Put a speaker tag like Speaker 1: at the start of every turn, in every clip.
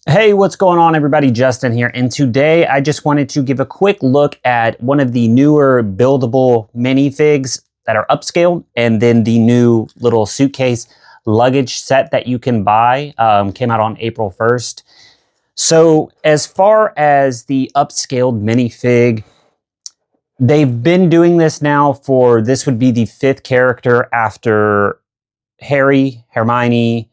Speaker 1: Hey, what's going on everybody? Justin here, and today I just wanted to give a quick look at one of the newer buildable minifigs that are upscaled, and then the new little suitcase luggage set that you can buy. Came out on April 1st. So as far as the upscaled minifig, they've been doing this now for, this would be the 5th character after Harry, Hermione,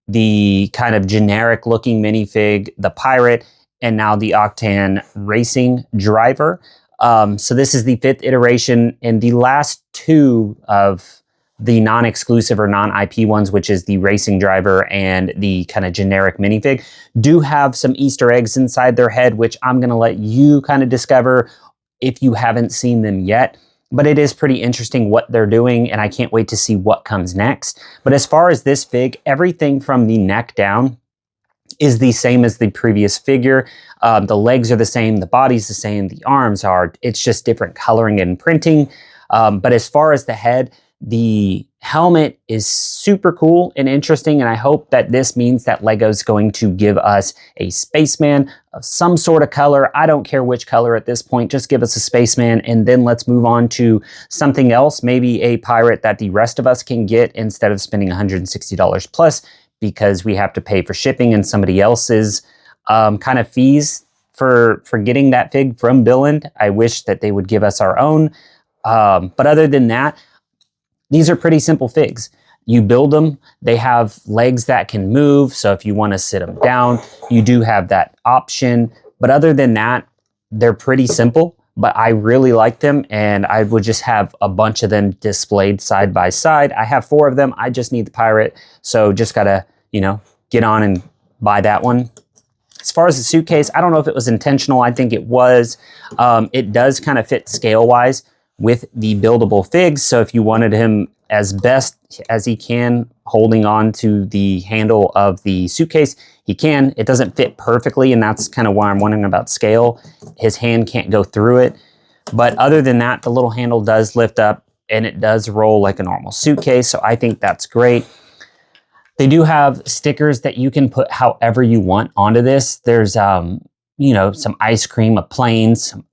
Speaker 1: the kind of generic looking minifig, the pirate, and now the Octan racing driver. So this is the 5th iteration, and the last 2 of the non-exclusive or non-IP ones, which is the racing driver and the kind of generic minifig, do have some Easter eggs inside their head, which I'm going to let you kind of discover if you haven't seen them yet. But it is pretty interesting what they're doing, and I can't wait to see what comes next. But as far as this fig, everything from the neck down is the same as the previous figure. The legs are the same, the body's the same, the arms are, it's just different coloring and printing. But as far as the head, the helmet is super cool and interesting, and I hope that this means that Lego's going to give us a spaceman of some sort of color. I don't care which color at this point, just give us a spaceman, and then let's move on to something else, maybe a pirate that the rest of us can get instead of spending $160 plus, because we have to pay for shipping and somebody else's kind of fees for getting that fig from Billund. I wish that they would give us our own. But other than that, these are pretty simple figs. You build them, they have legs that can move, so if you want to sit them down, you do have that option. But other than that, they're pretty simple, but I really like them, and I would just have a bunch of them displayed side by side. I have 4 of them, I just need the pirate, so just gotta, get on and buy that one. As far as the suitcase, I don't know if it was intentional, I think it was. It does kind of fit scale-wise with the buildable figs, so if you wanted him as best as he can holding on to the handle of the suitcase, he can. It doesn't fit perfectly, and that's kind of why I'm wondering about scale. His hand can't go through it, but other than that, the little handle does lift up and it does roll like a normal suitcase, so I think that's great. They do have stickers that you can put however you want onto this. There's some ice cream, a plane, some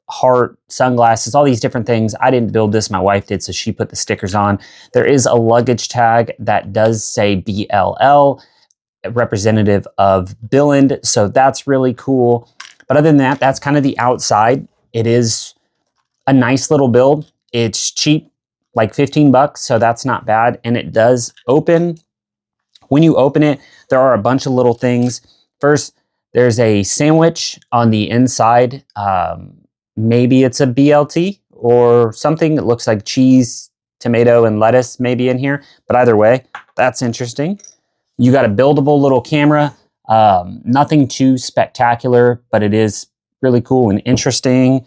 Speaker 1: heart, sunglasses, all these different things. I didn't build this, my wife did, so she put the stickers on. There is a luggage tag that does say BLL, representative of Billund, so that's really cool. But other than that, that's kind of the outside. It is a nice little build. It's cheap, like 15 bucks, so that's not bad, and it does open. When you open it, there are a bunch of little things. First, there's a sandwich on the inside. Maybe it's a BLT or something that looks like cheese, tomato, and lettuce maybe in here. But either way, that's interesting. You got a buildable little camera. Nothing too spectacular, but it is really cool and interesting.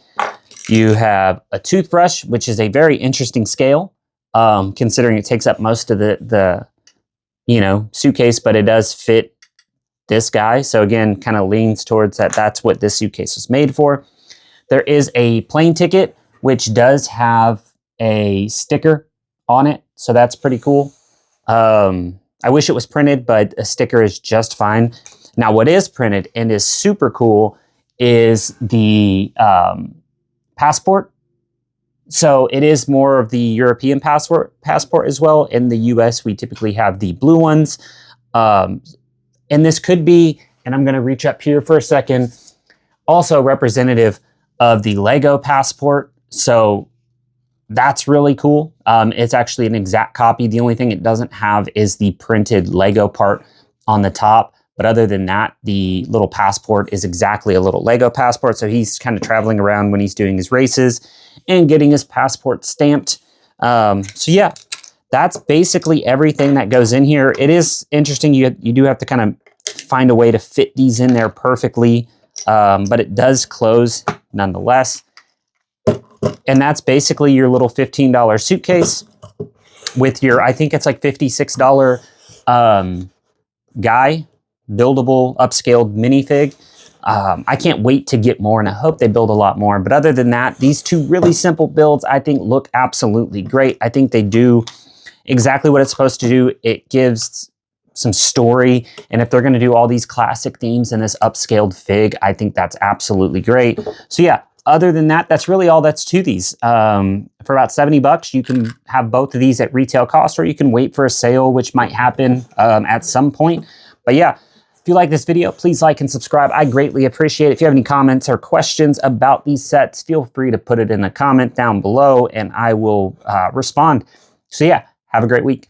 Speaker 1: You have a toothbrush, which is a very interesting scale, considering it takes up most of the suitcase, but it does fit this guy. So again, kind of leans towards that. That's what this suitcase was made for. There is a plane ticket, which does have a sticker on it, so that's pretty cool. I wish it was printed, but a sticker is just fine. Now, what is printed and is super cool is the passport. So it is more of the European passport as well. In the US, we typically have the blue ones. And this could be, and I'm going to reach up here for a second, also representative of the Lego passport, so that's really cool. It's actually an exact copy. The only thing it doesn't have is the printed Lego part on the top, but other than that, the little passport is exactly a little Lego passport, so he's kind of traveling around when he's doing his races and getting his passport stamped. So yeah, that's basically everything that goes in here. It is interesting, you do have to kind of find a way to fit these in there perfectly, but it does close nonetheless. And that's basically your little $15 suitcase with your, I think it's like $56 guy, buildable, upscaled minifig. I can't wait to get more, and I hope they build a lot more. But other than that, these 2 really simple builds, I think, look absolutely great. I think they do exactly what it's supposed to do. It gives some story. And if they're going to do all these classic themes in this upscaled fig, I think that's absolutely great. So yeah, other than that, that's really all that's to these. For about 70 bucks, you can have both of these at retail cost, or you can wait for a sale, which might happen at some point. But yeah, if you like this video, please like and subscribe. I greatly appreciate it. If you have any comments or questions about these sets, feel free to put it in a comment down below and I will respond. So yeah, have a great week.